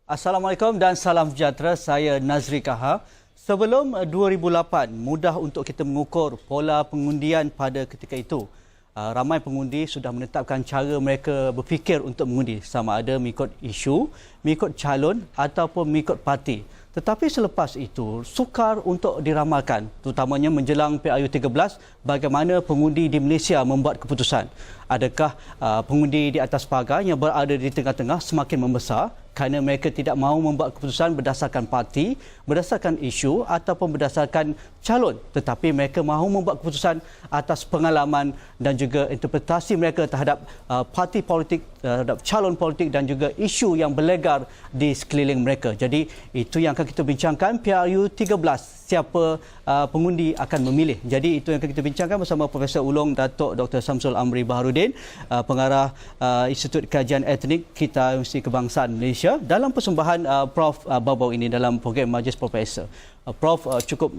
Assalamualaikum dan salam sejahtera. Saya Nazri Kaha. Sebelum 2008, mudah untuk kita mengukur pola pengundian pada ketika itu. Ramai pengundi sudah menetapkan cara mereka berfikir untuk mengundi, sama ada mengikut isu, mengikut calon ataupun mengikut parti. Tetapi selepas itu, sukar untuk diramalkan, terutamanya menjelang PRU 13, bagaimana pengundi di Malaysia membuat keputusan. Adakah pengundi di atas pagar yang berada di tengah-tengah semakin membesar kerana mereka tidak mahu membuat keputusan berdasarkan parti, berdasarkan isu ataupun berdasarkan calon, tetapi mereka mahu membuat keputusan atas pengalaman dan juga interpretasi mereka terhadap parti politik, terhadap calon politik dan juga isu yang berlegar di sekeliling mereka. Jadi itu yang akan kita bincangkan PRU 13, siapa pengundi akan memilih. Jadi itu yang akan kita bincangkan bersama Profesor Ulung Datuk Dr. Samsul Amri Baharudin, pengarah Institut Kajian Etnik Kita Universiti Kebangsaan Malaysia, dalam persembahan Prof Babau ini dalam program Majlis Profesor. Prof cukup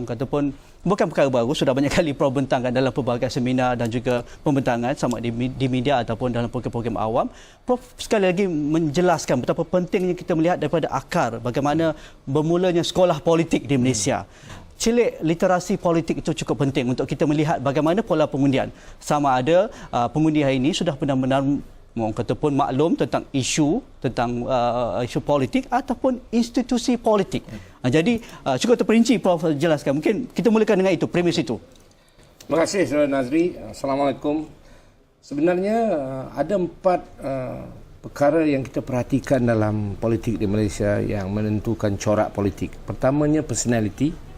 kata pun bukan perkara baru, sudah banyak kali Prof bentangkan dalam pelbagai seminar dan juga pembentangan sama di media ataupun dalam program-program awam. Prof sekali lagi menjelaskan betapa pentingnya kita melihat daripada akar bagaimana bermulanya sekolah politik di Malaysia. Celik literasi politik itu cukup penting untuk kita melihat bagaimana pola pengundian. Sama ada pengundi hari ini sudah benar-benar kata pun maklum tentang isu politik ataupun institusi politik. Jadi cukup terperinci Prof jelaskan. Mungkin kita mulakan dengan itu, premis itu. Terima kasih Saudara Nazri. Assalamualaikum. Sebenarnya ada 4 perkara yang kita perhatikan dalam politik di Malaysia yang menentukan corak politik. Pertamanya personality.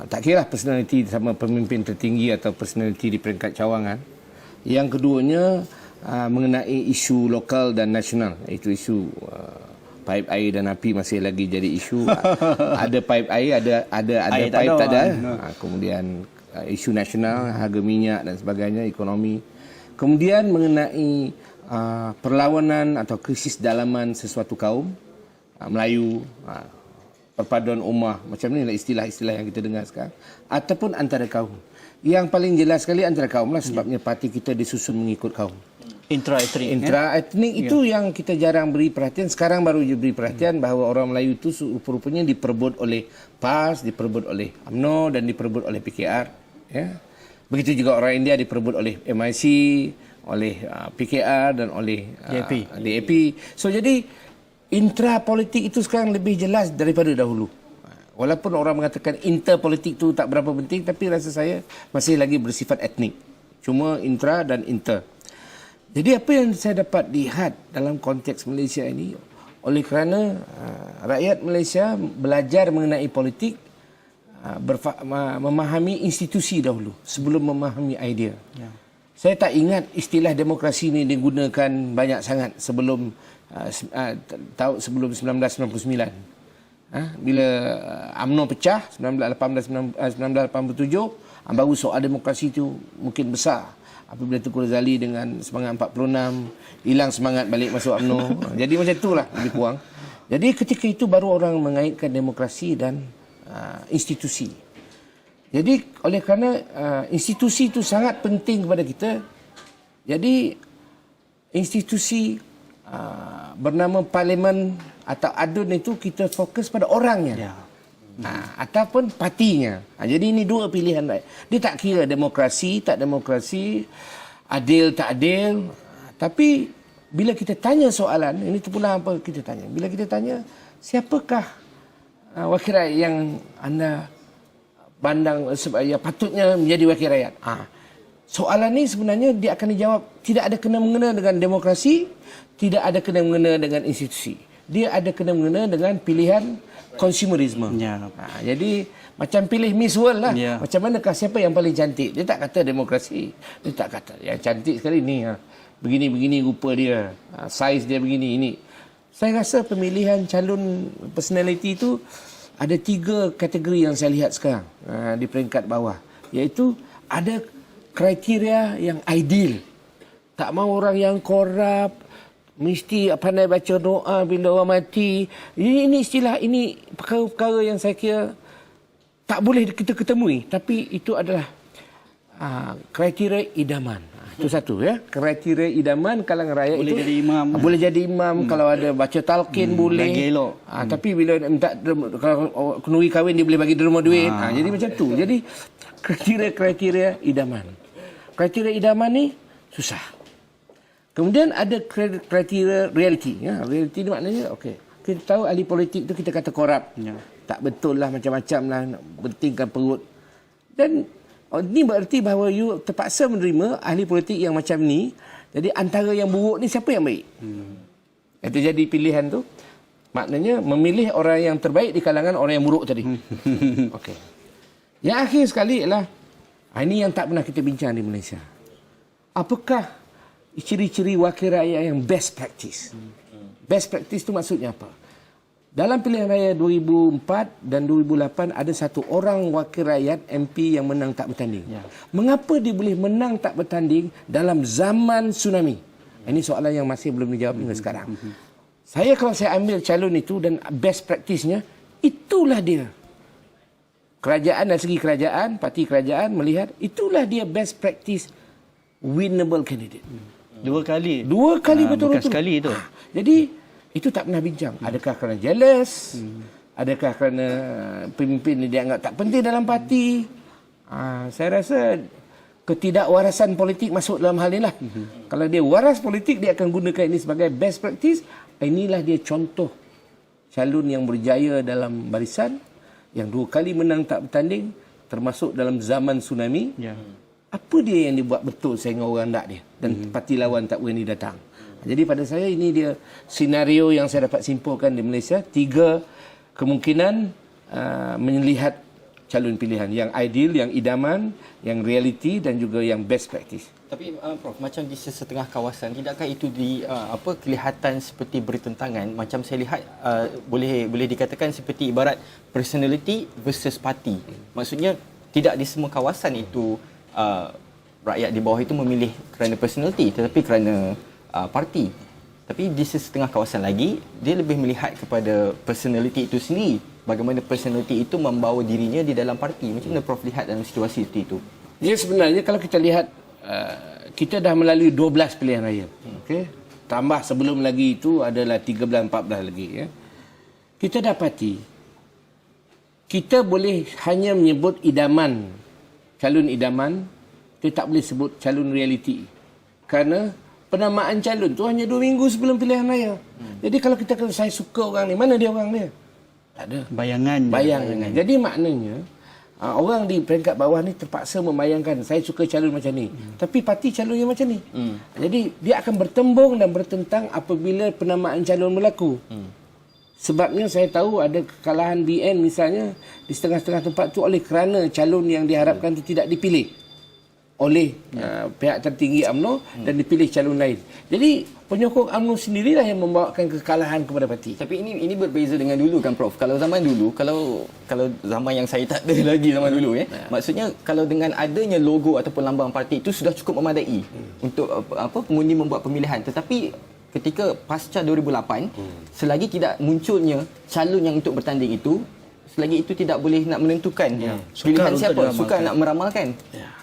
Tak kira personality sama pemimpin tertinggi atau personality di peringkat cawangan. Yang keduanya mengenai isu lokal dan nasional, iaitu isu paip air dan api masih lagi jadi isu. Ada paip air, ada air paip tak ada. Kemudian isu nasional, harga minyak dan sebagainya, ekonomi. Kemudian mengenai perlawanan atau krisis dalaman sesuatu kaum, Melayu, perpaduan ummah, macam inilah istilah-istilah yang kita dengar sekarang, ataupun antara kaum. Yang paling jelas sekali antara kaum lah, sebabnya parti kita disusun mengikut kaum. Intra-etnik itu yang kita jarang beri perhatian. Sekarang baru beri perhatian bahawa orang Melayu itu rupanya diperebut oleh PAS, diperebut oleh UMNO dan diperebut oleh PKR. Ya. Begitu juga orang India diperebut oleh MIC, oleh PKR dan oleh DAP. So jadi intra-politik itu sekarang lebih jelas daripada dahulu. Walaupun orang mengatakan interpolitik itu tak berapa penting, tapi rasa saya masih lagi bersifat etnik. Cuma intra dan inter. Jadi apa yang saya dapat lihat dalam konteks Malaysia ini, oleh kerana rakyat Malaysia belajar mengenai politik, memahami institusi dahulu sebelum memahami idea. Ya. Saya tak ingat istilah demokrasi ini digunakan banyak sangat sebelum sebelum 1999. Bila UMNO pecah 1987, baru soal demokrasi itu mungkin besar. Apabila Tengku Razali dengan semangat 46 hilang semangat balik masuk UMNO. Jadi macam itulah lebih kurang. Jadi ketika itu baru orang mengaitkan demokrasi dan institusi. Jadi oleh kerana institusi itu sangat penting kepada kita. Jadi institusi bernama parlimen atau adun itu kita fokus pada orangnya. Ya. Ataupun partinya. Jadi ini dua pilihan. Dia tak kira demokrasi, tak demokrasi, adil, tak adil. Tapi bila kita tanya soalan, ini tu pula apa kita tanya. Bila kita tanya, siapakah wakil rakyat yang anda pandang yang patutnya menjadi wakil rakyat? Soalan ini sebenarnya dia akan dijawab tidak ada kena-mengena dengan demokrasi, tidak ada kena-mengena dengan institusi. Dia ada kena-mengena dengan pilihan konsumerisme. Ya. Jadi macam pilih Miss World lah. Ya. Macam manakah siapa yang paling cantik? Dia tak kata demokrasi. Dia tak kata yang cantik sekali ni. Begini-begini rupa dia. Saiz dia begini. Ini. Saya rasa pemilihan calon personality itu ada 3 kategori yang saya lihat sekarang di peringkat bawah. Iaitu ada kriteria yang ideal. Tak mahu orang yang korup, mesti pandai baca doa bila orang mati. Ini istilah, ini perkara-perkara yang saya kira tak boleh kita ketemui. Tapi itu adalah kriteria idaman. Itu satu ya. Kriteria idaman kalangan rakyat Boleh itu jadi imam. Boleh jadi imam kalau ada baca talqin boleh. Lagi elok. Tapi bila minta kalau kenduri kahwin dia boleh bagi derma duit. Jadi macam tu. Jadi kriteria idaman. Kriteria idaman ni susah. Kemudian ada kriteria realiti. Ya, realiti ni maknanya okey. Kita tahu ahli politik tu kita kata korup. Ya. Tak betul lah macam-macam lah nak pentingkan perut. Dan ini bererti bahawa you terpaksa menerima ahli politik yang macam ni. Jadi antara yang buruk ni siapa yang baik? Itu jadi pilihan tu. Maknanya memilih orang yang terbaik di kalangan orang yang buruk tadi. Okey. Yang akhir sekali ialah ini yang tak pernah kita bincang di Malaysia. Apakah ciri-ciri wakil rakyat yang best practice? Best practice tu maksudnya apa? Dalam pilihan raya 2004 dan 2008 ada satu orang wakil rakyat MP yang menang tak bertanding. Ya. Mengapa dia boleh menang tak bertanding dalam zaman tsunami? Ini soalan yang masih belum dijawab hingga sekarang. Kalau saya ambil calon itu dan best practice-nya, itulah dia. Kerajaan dari segi kerajaan, parti kerajaan melihat itulah dia best practice winnable candidate. Dua kali betul-betul. Bukan sekali itu. Jadi itu tak pernah bincang. Adakah kerana jealous? Adakah kerana pemimpin ini dianggap tak penting dalam parti? Saya rasa ketidakwarasan politik masuk dalam hal inilah. Kalau dia waras politik, dia akan gunakan ini sebagai best practice. Inilah dia contoh calon yang berjaya dalam barisan, yang 2 kali menang tak bertanding, termasuk dalam zaman tsunami. Ya. Apa dia yang dibuat betul sehingga orang tak dia? Dan parti lawan tak berani datang. Jadi pada saya ini dia senario yang saya dapat simpulkan di Malaysia. 3 kemungkinan melihat calon pilihan. Yang ideal, yang idaman, yang reality dan juga yang best practice. Tapi Prof, macam di setengah kawasan, tidakkah itu kelihatan seperti bertentangan? Macam saya lihat boleh dikatakan seperti ibarat personality versus parti. Maksudnya tidak di semua kawasan itu rakyat di bawah itu memilih kerana personality, tetapi kerana parti. Tapi di setengah kawasan lagi, dia lebih melihat kepada personality itu sendiri. Bagaimana personality itu membawa dirinya di dalam parti. Macam mana Prof lihat dalam situasi seperti itu? Ya, sebenarnya kalau kita lihat, kita dah melalui 12 pilihan raya. Okay? Tambah sebelum lagi itu adalah 13-14 lagi. Ya. Kita dapati, kita boleh hanya menyebut idaman, calon idaman, kita tak boleh sebut calon realiti. Kerana penamaan calon tu hanya 2 minggu sebelum pilihan raya. Jadi kalau kita kata saya suka orang ni, mana dia orang dia? Tak ada. Bayangan. Jadi maknanya orang di peringkat bawah ni terpaksa membayangkan saya suka calon macam ni. Tapi parti calonnya macam ni. Jadi dia akan bertembung dan bertentang apabila penamaan calon berlaku. Sebabnya saya tahu ada kekalahan BN misalnya di setengah-setengah tempat tu oleh kerana calon yang diharapkan tu tidak dipilih oleh pihak tertinggi UMNO dan dipilih calon lain. Jadi penyokong UMNO sendirilah yang membawakan kekalahan kepada parti. Tapi ini berbeza dengan dulu kan Prof. Kalau zaman dulu, kalau zaman yang saya tak ada lagi zaman dulu maksudnya kalau dengan adanya logo ataupun lambang parti itu sudah cukup memadai untuk pengundi membuat pemilihan. Tetapi ketika pasca 2008, selagi tidak munculnya calon yang untuk bertanding itu, selagi itu tidak boleh nak menentukan pilihan siapa, sukar nak meramalkan.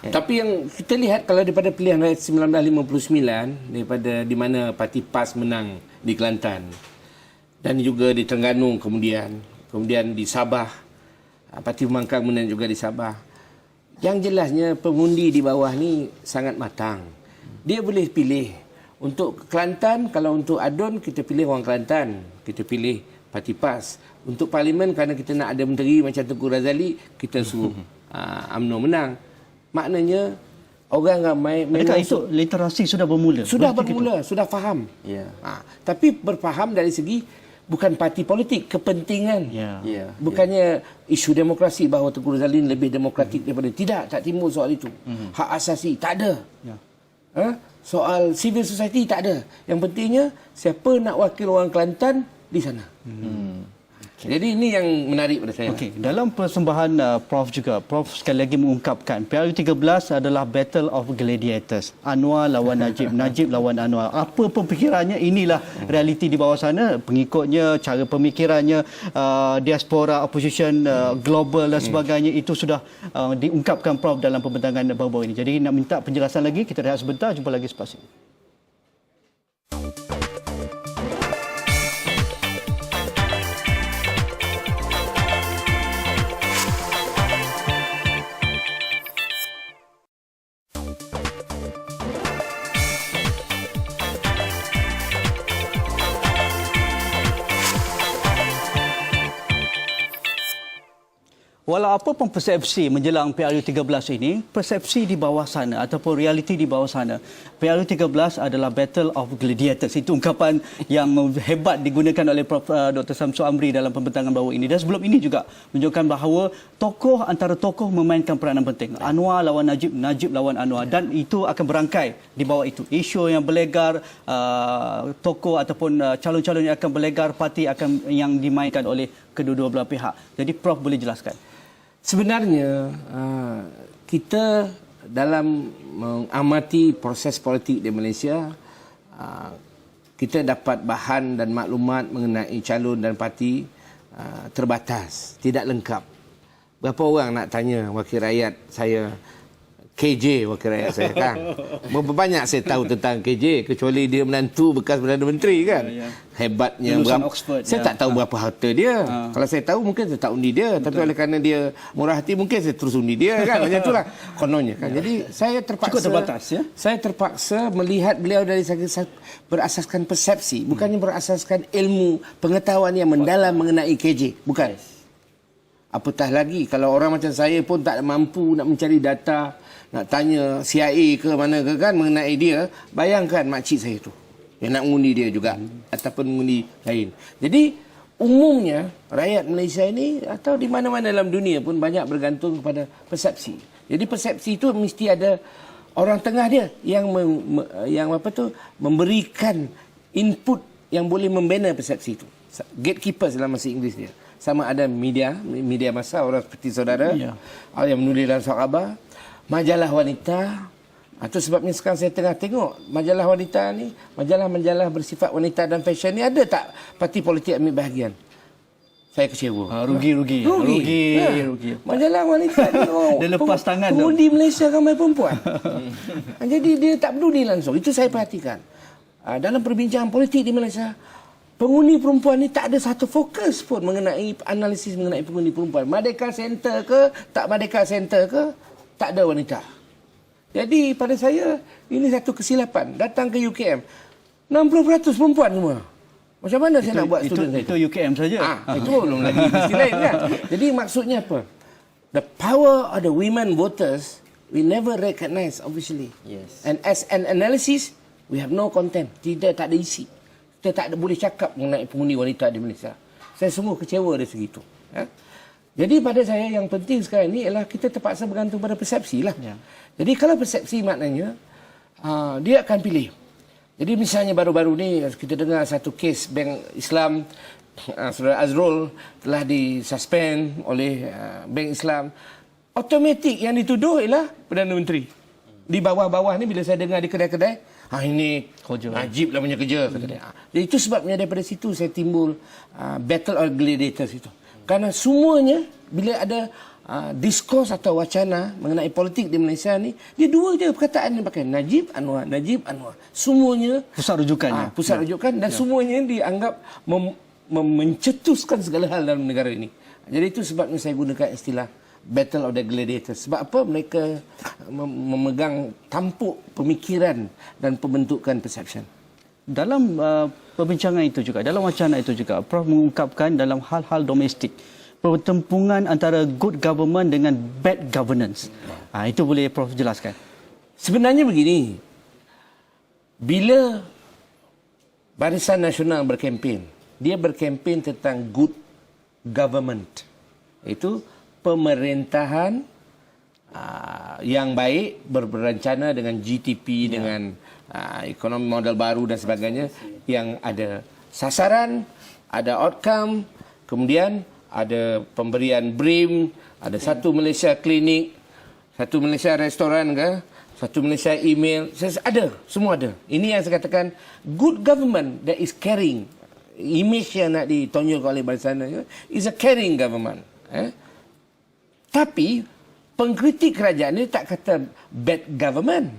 Tapi yang kita lihat kalau daripada pilihan raya 1959, daripada di mana parti PAS menang di Kelantan dan juga di Terengganu kemudian di Sabah, parti Pembangkang menang juga di Sabah. Yang jelasnya pengundi di bawah ni sangat matang. Dia boleh pilih untuk Kelantan, kalau untuk Adun kita pilih orang Kelantan, kita pilih parti PAS. Untuk parlimen kerana kita nak ada menteri macam Tengku Razali, kita suruh UMNO menang. Maknanya orang ramai Adakah itu literasi sudah bermula? Sudah bermula, sudah faham. Tapi berfaham dari segi bukan parti politik, kepentingan. Bukannya isu demokrasi bahawa Tengku Razali lebih demokratik daripada. Tidak, tak timbul soal itu. Hak asasi tak ada. Soal civil society tak ada. Yang pentingnya siapa nak wakil orang Kelantan di sana. Jadi ini yang menarik pada saya. Okey, dalam persembahan Prof juga, Prof sekali lagi mengungkapkan PRU13 adalah Battle of Gladiators. Anwar lawan Najib, Najib lawan Anwar. Apa pemikirannya, inilah realiti di bawah sana, pengikutnya, cara pemikirannya, diaspora, opposition, global dan sebagainya, itu sudah diungkapkan Prof dalam pembentangan baru-baru ini. Jadi nak minta penjelasan lagi, kita rehat sebentar, jumpa lagi selepas ini. Walau apa pun persepsi menjelang PRU13 ini, persepsi di bawah sana ataupun realiti di bawah sana, PRU13 adalah Battle of Gladiators. Itu ungkapan yang hebat digunakan oleh Prof. Dr. Samsul Amri dalam pembentangan baru ini. Dan sebelum ini juga menunjukkan bahawa antara tokoh memainkan peranan penting. Anwar lawan Najib, Najib lawan Anwar. Dan itu akan berangkai di bawah itu. Isu yang berlegar, tokoh ataupun calon-calon yang akan berlegar, parti yang dimainkan oleh kedua-dua belah pihak. Jadi Prof boleh jelaskan. Sebenarnya kita dalam mengamati proses politik di Malaysia, kita dapat bahan dan maklumat mengenai calon dan parti terbatas, tidak lengkap. Berapa orang nak tanya wakil rakyat saya, KJ wakil rakyat saya kan? Berapa banyak saya tahu tentang KJ, kecuali dia menantu bekas Perdana Menteri kan? Hebatnya lulusan Oxford, saya tak tahu berapa harta dia. Kalau saya tahu mungkin saya tak undi dia. Tapi oleh kerana dia murah hati, mungkin saya terus undi dia kan. Macam itulah kononnya kan. Jadi saya terpaksa, cukup terbatas, ya? Saya terpaksa melihat beliau dari segi berasaskan persepsi, bukannya berasaskan ilmu pengetahuan yang mendalam mengenai KJ. Bukan. Apatah lagi kalau orang macam saya pun tak mampu nak mencari data, nak tanya CIA ke mana ke kan mengenai dia, bayangkan makcik saya tu yang nak mengundi dia juga ataupun mengundi lain. Jadi umumnya rakyat Malaysia ini atau di mana-mana dalam dunia pun banyak bergantung kepada persepsi. Jadi persepsi itu mesti ada orang tengah dia yang memberikan input yang boleh membina persepsi itu. Gatekeeper dalam bahasa Inggeris dia. Sama ada media massa, orang seperti saudara yang menulis dalam surat khabar, majalah wanita. Itu sebabnya sekarang saya tengah tengok majalah wanita ni, majalah-majalah bersifat wanita dan fashion ni, ada tak parti politik ambil bahagian? Saya kecewa. Rugi. Majalah wanita ni dia lepas tangan tu. Pengundi Malaysia ramai perempuan. Jadi dia tak peduli langsung. Itu saya perhatikan. Dalam perbincangan politik di Malaysia, pengundi perempuan ni tak ada satu fokus pun mengenai analisis mengenai pengundi perempuan. Merdeka Center ke, tak Merdeka Center ke, tak ada wanita. Jadi pada saya, ini satu kesilapan. Datang ke UKM, 60% perempuan semua. Macam mana saya nak buat student saya? Itu UKM saja. Itu belum lagi mesti lain kan. Jadi maksudnya apa? The power of the women voters, we never recognize obviously. Yes. And as an analysis, we have no content. Tak ada isi. Kita tak ada boleh cakap mengenai pengundi wanita di Malaysia. Saya sungguh kecewa dari segitu. Ya? Jadi pada saya yang penting sekarang ini ialah kita terpaksa bergantung pada persepsi lah. Ya. Jadi kalau persepsi maknanya dia akan pilih. Jadi misalnya baru-baru ni kita dengar satu kes Bank Islam, Saudara Azrul telah disuspend oleh Bank Islam. Automatik yang dituduh ialah Perdana Menteri. Di bawah-bawah ni bila saya dengar di kedai-kedai, ini Najib lah punya kerja. Jadi itu sebabnya daripada situ saya timbul Battle of Gladiators itu. Kerana semuanya bila ada diskurs atau wacana mengenai politik di Malaysia ni, dia dua je perkataan yang pakai, Najib Anwar, Najib Anwar. Semuanya pusat rujukannya. Pusat rujukan dan semuanya dianggap mencetuskan segala hal dalam negara ini. Jadi itu sebabnya saya gunakan istilah Battle of the Gladiators. Sebab apa? Mereka memegang tampuk pemikiran dan pembentukan perception. Dalam perbincangan itu juga, dalam wacana itu juga, Prof mengungkapkan dalam hal-hal domestik, pertempungan antara good government dengan bad governance. Itu boleh Prof jelaskan? Sebenarnya begini, bila Barisan Nasional berkempen, dia berkempen tentang good government. Itu pemerintahan yang baik, berencana dengan GTP, dengan ekonomi model baru dan sebagainya, yang ada sasaran, ada outcome, kemudian ada pemberian BRIM, ada satu Malaysia klinik, satu Malaysia restoran ke, satu Malaysia email, ada, semua ada. Ini yang saya katakan good government that is caring. Image yang nak ditonjolkan oleh barisan is a caring government. Tapi pengkritik kerajaan ni tak kata bad government.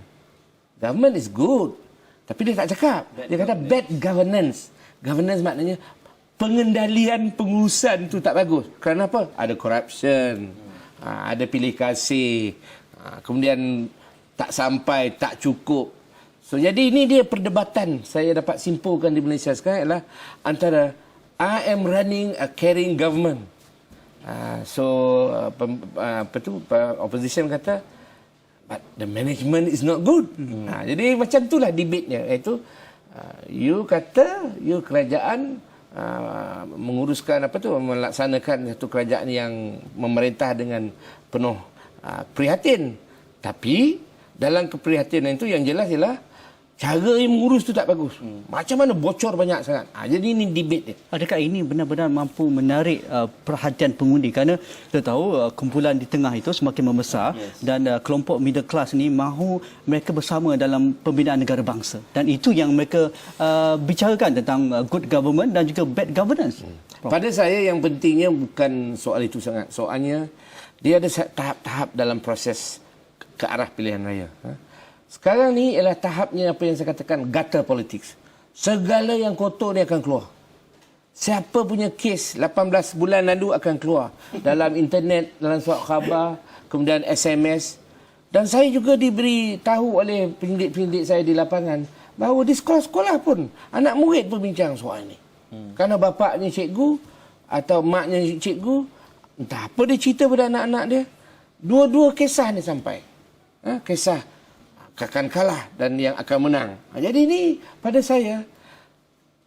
Government is good. Tapi dia tak cakap. Dia kata bad governance. Governance maknanya pengendalian pengurusan tu tak bagus. Kerana apa? Ada corruption, ada pilih kasih, kemudian tak sampai, tak cukup. So, jadi ini dia perdebatan saya dapat simpulkan di Malaysia sekarang ialah antara I am running a caring government. Opposition kata but the management is not good. Jadi macam itulah debate-nya, iaitu you kata you kerajaan menguruskan melaksanakan satu kerajaan yang memerintah dengan penuh prihatin, tapi dalam keprihatinan itu yang jelas ialah cara yang mengurus tu tak bagus. Macam mana bocor banyak sangat. Jadi ini debate dia. Adakah ini benar-benar mampu menarik perhatian pengundi? Kerana kita tahu kumpulan di tengah itu semakin membesar dan kelompok middle class ni mahu mereka bersama dalam pembinaan negara bangsa. Dan itu yang mereka bicarakan tentang good government dan juga bad governance. Pada saya yang pentingnya bukan soal itu sangat. Soalnya dia ada tahap-tahap dalam proses ke arah pilihan raya. Sekarang ni ialah tahapnya apa yang saya katakan gutter politics. Segala yang kotor dia akan keluar. Siapa punya kes 18 bulan lalu akan keluar dalam internet, dalam surat khabar, kemudian SMS. Dan saya juga diberi tahu oleh pendidik-pendidik saya di lapangan bahawa di sekolah-sekolah pun anak murid berbincang soal ini. Kerana bapaknya cikgu atau maknya cikgu, entah apa dia cerita pada anak-anak dia, dua-dua kisah ni sampai. Kisah akan kalah dan yang akan menang. Jadi ini pada saya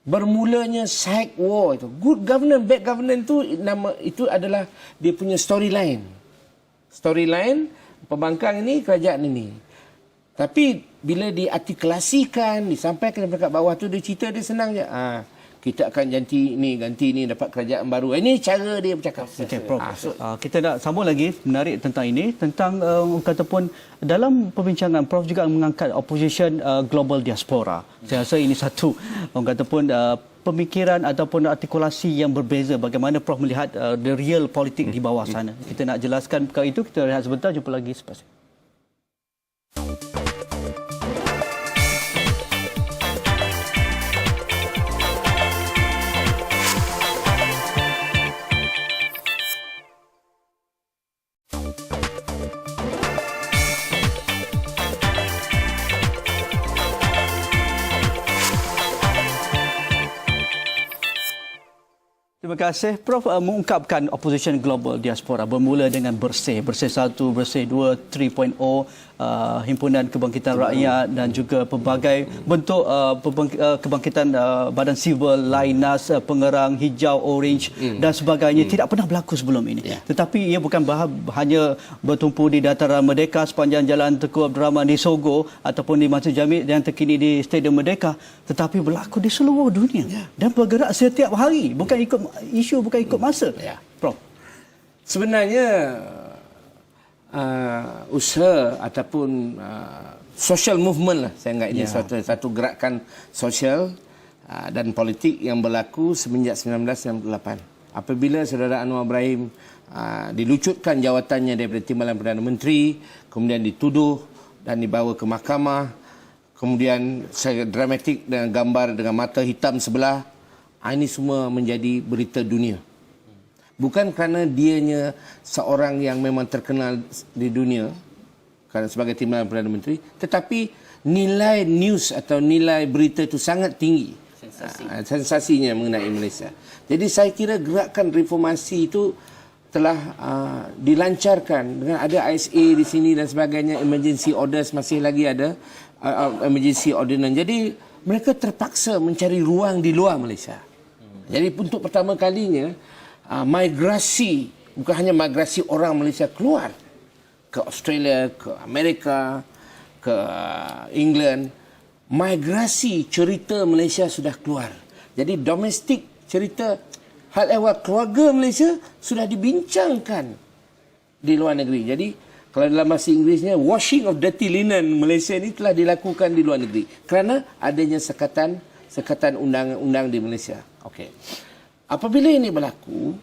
bermulanya psych war itu. Good governance, bad governance itu adalah dia punya storyline. Storyline pembangkang ini, kerajaan ini. Tapi bila diartikulasikan, disampaikan dekat bawah tu dia cerita dia senang je. Kita akan ganti ni dapat kerajaan baru. Ini cara dia bercakap. Okey, Prof. Kita nak sambung lagi menarik tentang ini, tentang kata pun dalam perbincangan Prof juga mengangkat opposition global diaspora. Saya rasa ini satu orang kata pun pemikiran ataupun artikulasi yang berbeza. Bagaimana Prof melihat the real politik di bawah sana. Kita nak jelaskan perkara itu, kita rehat sebentar, jumpa lagi selepas ini. Terima kasih. Prof mengungkapkan opposition global diaspora bermula dengan Bersih 1, Bersih 2, 3.0, Himpunan Kebangkitan Rakyat dan juga pelbagai bentuk kebangkitan badan sivil, Lainas, Pengerang, Hijau, Orange dan sebagainya tidak pernah berlaku sebelum ini. Tetapi ia bukan hanya bertumpu di Dataran Merdeka sepanjang Jalan Tengku Abdul Rahman di Sogo ataupun di Masjid Jamik yang terkini di Stadium Merdeka, tetapi berlaku di seluruh dunia dan bergerak setiap hari, bukan ikut isu, bukan ikut masa. Prof. Sebenarnya usaha ataupun social movement lah, saya anggap ini satu gerakan sosial dan politik yang berlaku semenjak 1998. Apabila saudara Anwar Ibrahim dilucutkan jawatannya daripada Timbalan Perdana Menteri, kemudian dituduh dan dibawa ke mahkamah, kemudian saya dramatik dengan gambar dengan mata hitam sebelah, ini semua menjadi berita dunia. Bukan kerana dianya seorang yang memang terkenal di dunia kerana sebagai Timbalan Perdana Menteri, tetapi nilai news atau nilai berita itu sangat tinggi. Sensasinya mengenai Malaysia. Jadi saya kira gerakan reformasi itu telah dilancarkan dengan ada ISA di sini dan sebagainya, emergency orders masih lagi ada, emergency ordinance. Jadi mereka terpaksa mencari ruang di luar Malaysia. Jadi untuk pertama kalinya migrasi, bukan hanya migrasi orang Malaysia keluar ke Australia, ke Amerika, ke England, migrasi cerita Malaysia sudah keluar. Jadi domestik cerita hal ehwal keluarga Malaysia sudah dibincangkan di luar negeri. Jadi kalau dalam bahasa Inggerisnya, washing of dirty linen Malaysia ini telah dilakukan di luar negeri kerana adanya sekatan undang-undang di Malaysia. Okey. Apabila ini berlaku,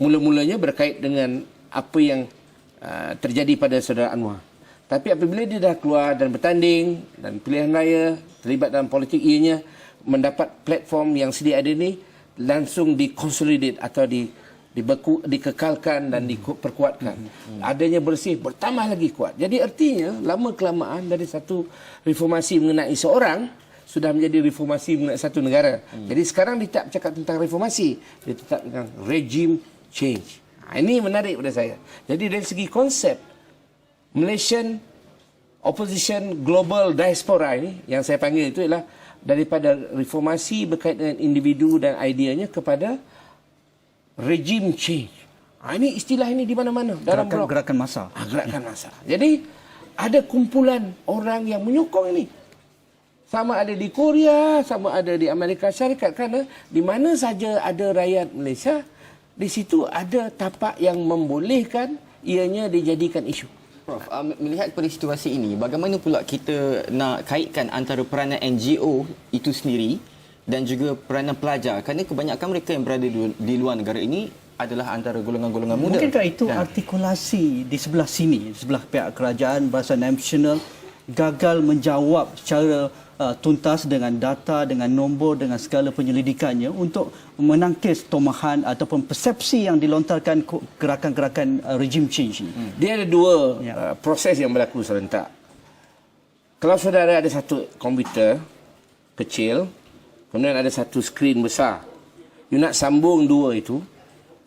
mula-mulanya berkait dengan apa yang terjadi pada saudara Anwar. Tapi apabila dia dah keluar dan bertanding dan pilihan raya, terlibat dalam politik, ianya mendapat platform yang sedia ada ni langsung dikonsolidate atau dikekalkan dan diperkuatkan. Adanya bersih, bertambah lagi kuat. Jadi artinya lama kelamaan dari satu reformasi mengenai seorang sudah menjadi reformasi mengenai satu negara. Jadi sekarang dia tak cakap tentang reformasi, dia tetap tentang regime change. Ini menarik pada saya. Jadi dari segi konsep Malaysian Opposition Global Diaspora ini yang saya panggil itu ialah daripada reformasi berkait dengan individu dan ideanya kepada regime change. Ini istilah ini di mana-mana dalam gerakan massa. Gerakan massa. Jadi ada kumpulan orang yang menyokong ini. Sama ada di Korea, sama ada di Amerika Syarikat, kerana di mana saja ada rakyat Malaysia, di situ ada tapak yang membolehkan ianya dijadikan isu. Prof, melihat situasi ini, bagaimana pula kita nak kaitkan antara peranan NGO itu sendiri dan juga peranan pelajar? Kerana kebanyakan mereka yang berada di luar negara ini adalah antara golongan-golongan muda. Mungkinkah itu artikulasi di sebelah sini, di sebelah pihak kerajaan, Barisan Nasional gagal menjawab secara tuntas dengan data, dengan nombor, dengan segala penyelidikannya untuk menangkis tomahan ataupun persepsi yang dilontarkan gerakan-gerakan regime change ini? Dia ada dua proses yang berlaku serentak. Kalau saudara ada satu komputer kecil, kemudian ada satu skrin besar, you nak sambung dua itu,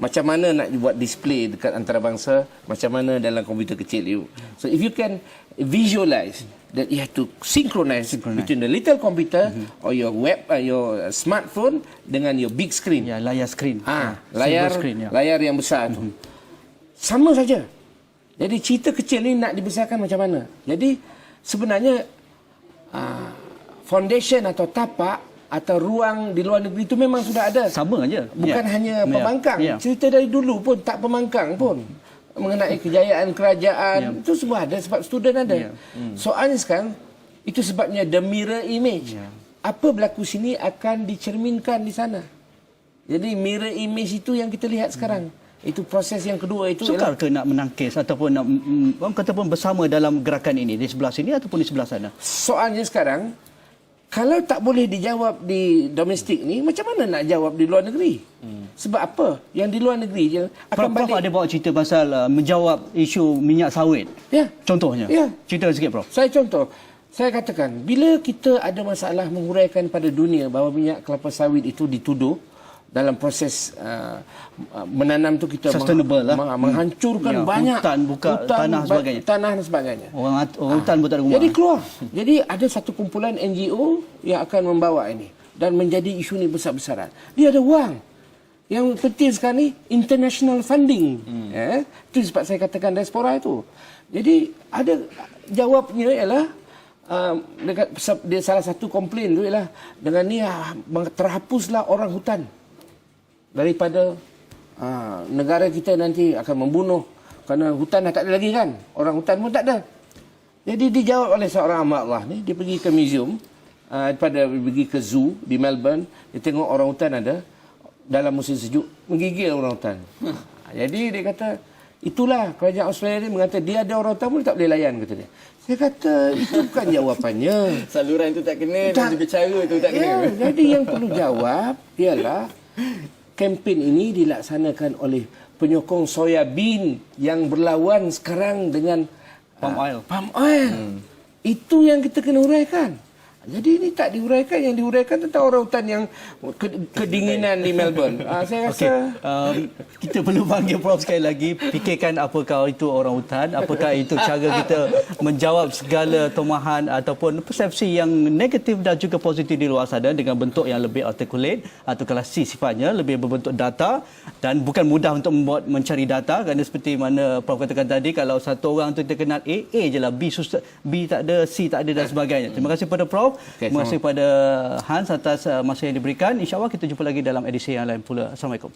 macam mana nak buat display dekat antarabangsa, macam mana dalam komputer kecil itu. So if you can visualize that you have to synchronize between the little computer or your your smartphone dengan your big screen. Ya, layar skrin. Layar yang besar tu. Sama saja. Jadi cerita kecil ni nak dibesarkan macam mana? Jadi sebenarnya foundation atau tapak atau ruang di luar negeri itu memang sudah ada. Sama aja. Bukan hanya pembangkang. Cerita dari dulu pun tak pembangkang pun. Mengenai kejayaan kerajaan itu semua ada sebab student ada. Soalnya sekarang itu sebabnya the mirror image. Apa berlaku sini akan dicerminkan di sana. Jadi mirror image itu yang kita lihat sekarang. Itu proses yang kedua itu. Sukar ke nak menangkis ataupun nak orang kata pun bersama dalam gerakan ini di sebelah sini ataupun di sebelah sana? Soalnya sekarang kalau tak boleh dijawab di domestik ni, macam mana nak jawab di luar negeri? Sebab apa? Yang di luar negeri je akan balik. Prof ada bawa cerita pasal menjawab isu minyak sawit. Ya. Contohnya. Ya. Cerita sikit, Prof. Saya katakan, bila kita ada masalah menguraikan pada dunia bahawa minyak kelapa sawit itu dituduh dalam proses menanam tu kita menghancurkan banyak hutan, tanah dan sebagainya. Orang hutan pun tak ada rumah. Jadi keluar. Jadi ada satu kumpulan NGO yang akan membawa ini dan menjadi isu ini besar-besaran. Dia ada wang. Yang penting sekarang ni international funding. Itu sebab saya katakan diaspora itu. Jadi ada jawabnya ialah dia salah satu komplain tu ialah dengan ni terhapuslah orang hutan daripada negara kita nanti akan membunuh kerana hutan dah tak ada lagi kan. Orang hutan pun tak ada. Jadi dijawab oleh seorang amat Allah ni, dia pergi ke museum, pergi ke zoo di Melbourne, dia tengok orang hutan ada dalam musim sejuk menggigil orang hutan. Jadi dia kata itulah kerajaan Australia ni mengata dia ada orang hutan pun tak boleh layan, kata dia. Saya kata itu bukan jawapannya. Saluran itu tak kena dan juga cara itu tak kena. Jadi yang perlu jawab ialah kempen ini dilaksanakan oleh penyokong soya bean yang berlawan sekarang dengan palm oil. Itu yang kita kena uraikan. Jadi ini tak diuraikan. Yang diuraikan tentang orang hutan yang kedinginan di Melbourne. Saya rasa kita perlu panggil Prof sekali lagi. Fikirkan apakah itu orang hutan, apakah itu cara kita menjawab segala tomahan ataupun persepsi yang negatif dan juga positif di luar sana dengan bentuk yang lebih articulate atau klasik sifatnya, lebih berbentuk data dan bukan mudah untuk mencari data kerana seperti mana Prof katakan tadi, kalau satu orang tu terkenal A je lah, B tak ada, C tak ada dan sebagainya. Terima kasih kepada Prof. beliau. Okay, Terima kasih kepada Hans atas masa yang diberikan. InsyaAllah kita jumpa lagi dalam edisi yang lain pula. Assalamualaikum.